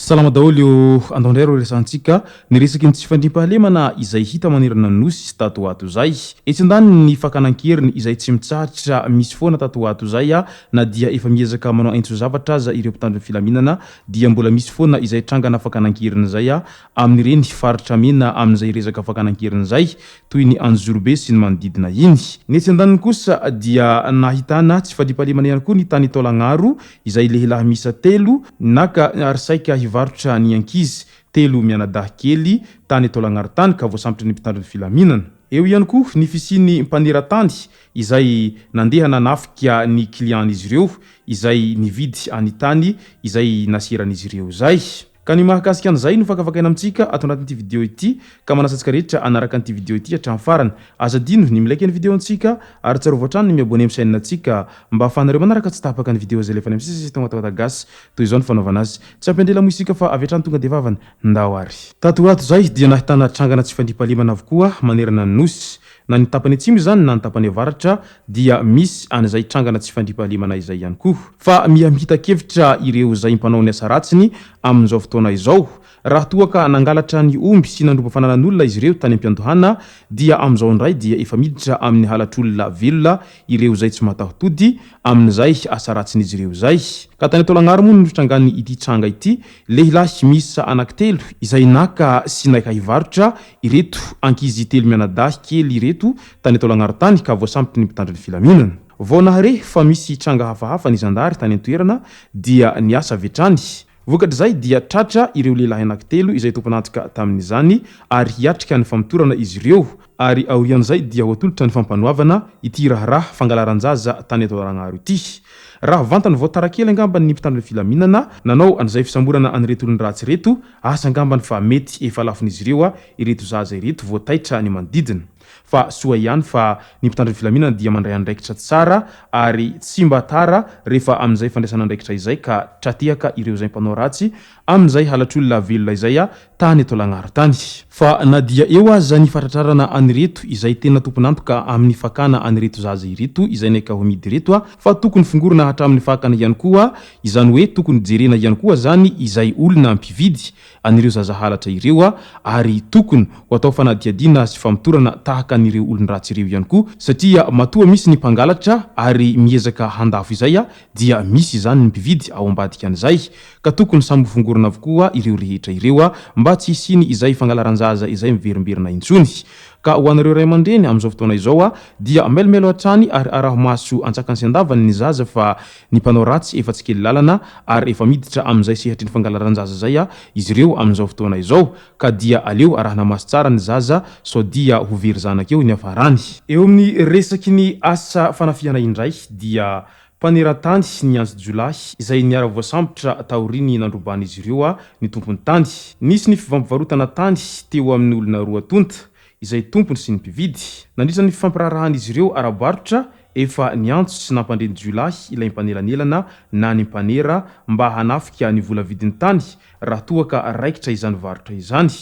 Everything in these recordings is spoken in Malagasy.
Salama daoly andondrero resantsika niresaky ny tsy fandrimpahalemana izay hita manerana nosy tatoato zay. Etsy-ndany ny fakanankieriny izay tsy mitsahatra misy foana tatoato zay na dia efa miezaka manao aintso zavatra aza ireo mpitandro ny filaminana dia mbola misy foana izay trangana fakanankieriny zay amin'ireny faritra mena amin'izay resaka fakanankieriny zay toy ny Anjorobe sy ny manodidina iny. Ny etsy-ndaniny kosa dia nahitana tsy fandrimpahalemana ihany koa ny tany Taolagnaro izay lehilahy misa 3 naka arisaika varotra ny ankizy 3 mianadahy kely tany Taolagnaro tany ka voasambotra ny mpitandro ny filaminana. Eo ihany koa ny fisiny mpanera-tany izay nandeha nanafika ny client-n'izy ireo izay nividy any tany izay nasiran'izy ireo zay. Ka ny mahakasika an'izay no fakafakaina amintsika ato anatin'ity video ity ka manasantsika rehetra anaraka an'ity video ity hatramin'ny farany. Aza dino ny milaiky ny video antsika ary tsara voatrano ny miabone amin'ny chaîne antsika mba ahafahanareo manaraka tsy tapaka ny video zay lefa ny am'sisy tong WATAWATA GASY toy izao ny fanaovana azy. Tsy ampendrela mo isika fa avy hatrany tonga de vavany ndao ary. Tatoato zay dia nahitana trangana tsy fandrimpahalemana avokoa manerana ny nosy. Na ny tapany atsimo zany na ny tapany avaratra dia misy an'izay trangana tsy fandrimpahalemana izay ihany koa. Fa mihamitakevitra ireo zay mpanao ny asa ratsiny amin'izao fotoana izao. Raha toa ka nangalatra ny omby sy nandroba fananan'olona izy ireo tany Ampiandrohana dia amin'izao ndray dia efa miditra amin'ny halatr'olona velona ireo zay tsy matahotody amin'izay asa ratsin'izy ireo zay. Ka tany Taolagnaro moa no trangany ity tranga ity lehilahy misa anankitelo izay naka sy naika hivarotra ireto ankizy 3 mianadahy kely ireto tany Taolagnaro tany ka voasambotry ny mpitandro ny filaminana. Vao nahare fa misy tranga hafahafa ny zandary tany an-toerana dia niasa vetrany. Vokatr' zay dia tratra ireo lehilahy anankitelo izay tomponantoka tamin'izany ary hiatrika ny famotorana izy ireo ary aorian'izay dia hoatolotra ny fampanoavana ity raharaha fangalaran-jaza tany Taolagnaro ity. Raha vantany voatarakely angamba ny mpitandro ny filaminana nanao an'izay fisamborana an'ireto olony ratsy reto asa angambany fa mety efa lafon'izy ireo ireto zaza ireto voataitra ny manodidina. Fa soa ihany fa ny mpitandro ny filaminana dia mandray andraikitra tsara ary tsy mba tara rehefa amin'izay fandraisana andraikitra izay ka tratehaka ireo zay mpanao ratsy amin'izay halatr'olona velona izay tany Taolagnaro tany. Fa na dia eo aza ny fatratrarana anireto izay tena tomponantoka amin'ny fakana anireto zaza ireto izay naika ho midy reto fa tokony fongorona hatramin'ny fakana ihany koa izany hoe tokony jerena ihany koa zany izay olona mpividy anireo zaza halatra ireo ary tokony ho atao fanadihadiana sy famotorana tahaka anireo olon-dratsy ireo ihany koa satria matoa misy ny mpangalatra ary miezaka handafo izay dia misy zany ny mpividy ao ambadika an'izay ka tokony samby fongorona avokoa ireo rehetra ireo mba tsy hisiny izay fangalaran-jaza izay miverimberina intsony. Ka ho anareo ray aman-dreny amin'izao fotoana izao dia melimelo hatrany ary araho maso antsakany sy andavany ny zaza fa ny mpanao ratsy efa tsy kely lalana ary efa miditra amin'izay sehatry ny fangalaran-jaza zay izy ireo amin'izao fotoana izao ka dia aleo arahana maso tsara ny zaza sao dia ho very zanak'eo ny afarany. Eo amin'ny resaky ny asa fanafihana indray dia mpanera-tany ny andro Jiolahy izay niara voasambotra taoriny nandroban'izy ireo ny tompony tany. Nisy ny fivampivarotana tany teo amin'ny olona roa tonta izay tompony sy ny mpividy. Nandritra ny fifampirarahan'izy ireo ara-barotra efa niantso sy nampandreny Jiolahy ilay mpanelanelana na ny mpanera mba hanafika ny vola vidiny tany raha toa ka raikitra izany varotra izany.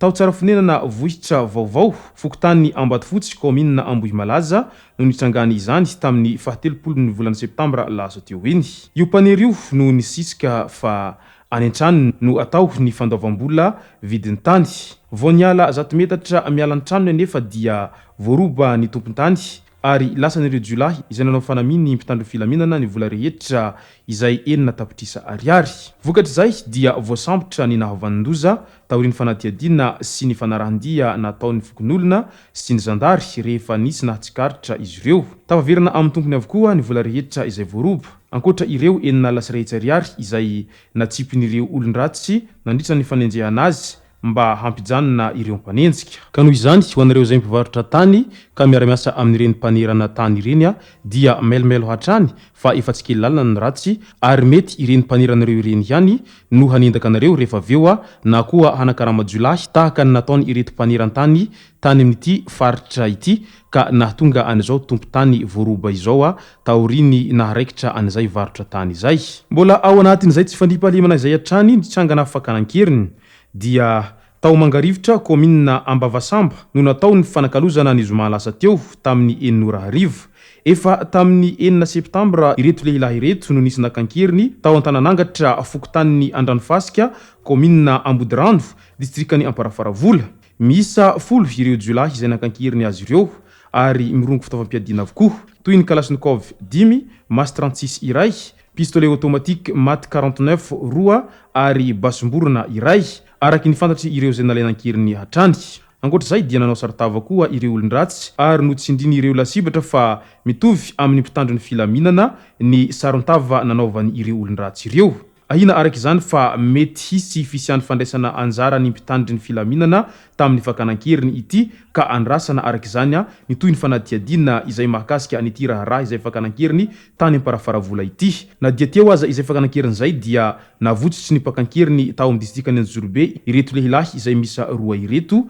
Tao tsara fonenana vohitra vaovao fokotany Ambatofotsy commune Ambohimalaza no nitrangany izany tamin'ny 17 ny volana septambra lasa teo iny. Io mpanera io no nisisika fa any an-trano no atao ny fandaovam-bola vidiny tany. Vao niala 100 metatra miala ny trano nefa dia voaroba ny tompon-tany ary lasa n'ireo Jiolahy izay nanao fanaminy mpitandro filaminana ny vola rehetra izay 4 tapitrisa ariary. Vokatr' zay dia voasambotra ny nahavanondoza taoriny fanadihadiana sy ny fanarahandia nataony fokon'olona sy ny zandary rehefa nisy nahatsikaritra izy ireo. Tafaverina amin'ny tompony avokoa ny vola rehetra izay voaroba. Ankoatra ireo 4 lasy rehetra ariary izay natsipin'ireo olon-dratsy nandritra ny fanenjehana azy mba hampijanona ireo mpanenjika. Ka noho izany ho anareo izay mipivarotra tany ka miara-miasa amin'ireny mpanerana tany ireny dia melimelo hatrany fa efa tsy kely lalina ny ratsy ary mety ireny mpaneranareo ireny ihany no hanendaka anareo rehefa aveo na koa hanakarama Jiolahy tahaka ny nataony ireto mpaneran-tany tany amin'ity faritra ity ka nahatonga an'izao tompo tany voaroba izao taoriny naharaikitra an'izay varotra tany izay. Mbola ao anatin'izay tsy fandriampahalemana izay hatrany nitsangana fakanankeriny dia tao Mangarivitra komina Ambavasamba no natao ny fanakalozana ny zoma lasa teo tamin'ny 900 efa tamin'ny 9 septambra ireto lehilahy ireto no nisy nakankeriny tao Antananangatra fokotanin'ny Andranofasika komina Ambodirano distrikany Amparafaravola. Misa 10 ireo Jiolahy izay nakankeriny azy ireo ary mirongo fitaovam-piadiana avokoa toy ny Kalashnikov 10, Mas 36 iray, pistolet automatique Mat 49 roa ary basimborona iray araky ny fantatry ireo izay nalainankeriny hatrany. Ankoatr'izay dia nanao saritava koa ireo olon-dratsy ary notsindriny ireo lasibatra fa mitovy amin'ny mpitandro ny filaminana ny saron-tava nanaovany ireo olon-dratsy ireo. Ahina araky izany fa mety hisy fisiany fandraisana anjara ny mpitandry ny filaminana tamin'ny fakanankeriny ity ka andrasana araky izany ny toy ny fanadihadiana izay mahakasika an'ity raharaha izay fakanankeriny tany Amparafaravola ity. Na dia teo aza izay fakanankeriny izay dia navotsitry ny mpakankeriny tao amin'ny distrikany Anjorobe ireto lehilahy izay misa 2 ireto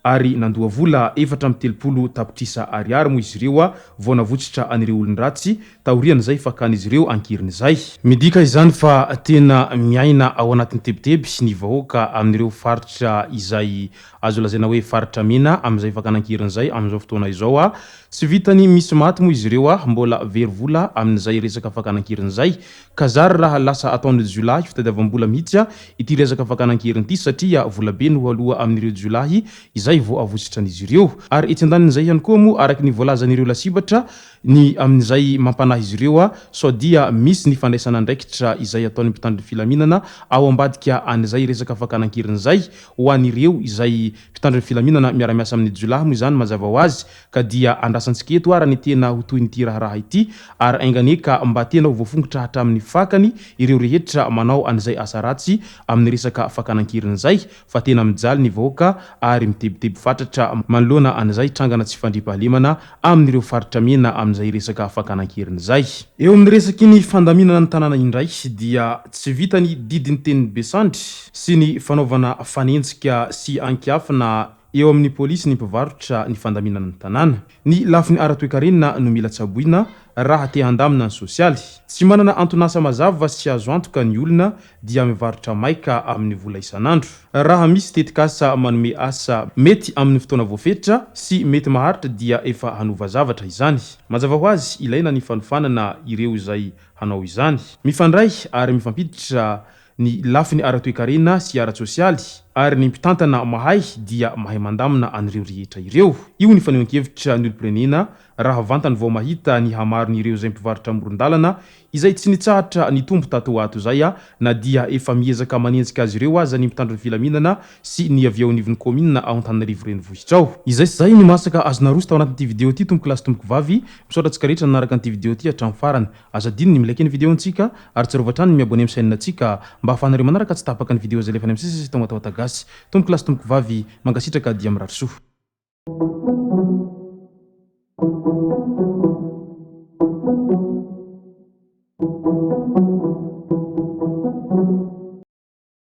ary nandoa vola 430 tapitrisa ariary mo izy ireo vao navotsitra anireo olon-dratsy taoriana izay fakan'izy ireo ankeriny izay. Midika izany fa tena miaina ao anatin'ny tebiteby ny vahoaka amin'ireo faritra izay azo lazaina hoe faritra mena amin'izay fakanankeriny izay amin'izao fotoana izao tsy vitany misy maty mo izy ireo mbola very vola amin'izay resaka fakanankeriny izay ka zary raha lasa ataon'ny Jiolahy fitadiavam-bola mihitsy ity resaka fakanankeriny ity satria vola be no aloha amin'ireo Jiolahy izay vao avotsitran'izy ireo ary etsy andanin'izay ihany koa mo araky ny voalazan'ireo lasibatra ny amin'izay mampanahy izy ireo sao dia misy ny fandraisana andraikitra izay ataon'ny mpitandro ny filaminana ao ambadika an'izay resaka fakanankeriny izay ho an'ireo izay mpitandro ny filaminana miara-miasa amin'ny Jiolahy mo izany mazava ho azy ka dia andrasantsika eto ara ny tena ho toy n'ity raharaha ity ary aingane ka mba tena ho voafongotra hatramin'ny fakany ireo rehetra manao an'izay asa ratsy amin'ny resaka fakanankeriny izay fa tena mijaly ny vahoaka ary mitebiteby fatratra manoloana an'izay trangana tsy fandriampahalemana amin'ireo faritra mena amin'izay resaka fakanankeriny izay. Eo amin'ny resaky ny fandaminana ny tanàna indray dia tsy vitany didiny teny Besandry sy ny fanaovana fanenjika sy ankiafina eo amin'ny polisy ny mpivarotra ny fandaminana ny tanàna. Ny lafiny ara-toekarenina no mila tsaboina raha te handamina ny sosialy. Tsy manana antonasa mazava sy azo antoka ny olona dia mivarotra maika amin'ny vola isan'andro. Raha misy tetikasa manome asa mety amin'ny fotoana voafetra sy mety maharitra dia efa hanova zavatra izany. Mazava ho azy ilaina ny fanofanana ireo izay hanao izany. Mifandray ary mifampiditra ny lafiny ara-toekarenina sy ara-sosialy ary ny mpitantana mahay dia mahay mandamina an'ireo rehetra ireo. Io ny fanehoan-kevitra ny olom-pirenena raha vantany vao mahita ny hamarony ireo izay mipivarotra amoron-dalana izay tsy nitsahatra ny tompo tato ato zay na dia efa miezaka manenjika azy ireo aza ny mpitandro ny filaminana sy ny avy ao anivon'ny komina ao Antananarivo renivohitra ao. Izay sy zay ny masaka azona roso tao anatin'ity video ity tompo kilasy tompo vavy misaotra antsika rehetra nanaraka an'ity video ity hatramin'ny farany. Aza dininy milaiky ny video antsika ary tsy rovatrany ny miabone amin'ny chaîne antsika mba ahafahanareo manaraka tsy tapaka ny video zay lefa any amin'ny sisy tao WATAWATA GASY. Tompo kilasy tompo vavy mangasitraka dia miratsoa.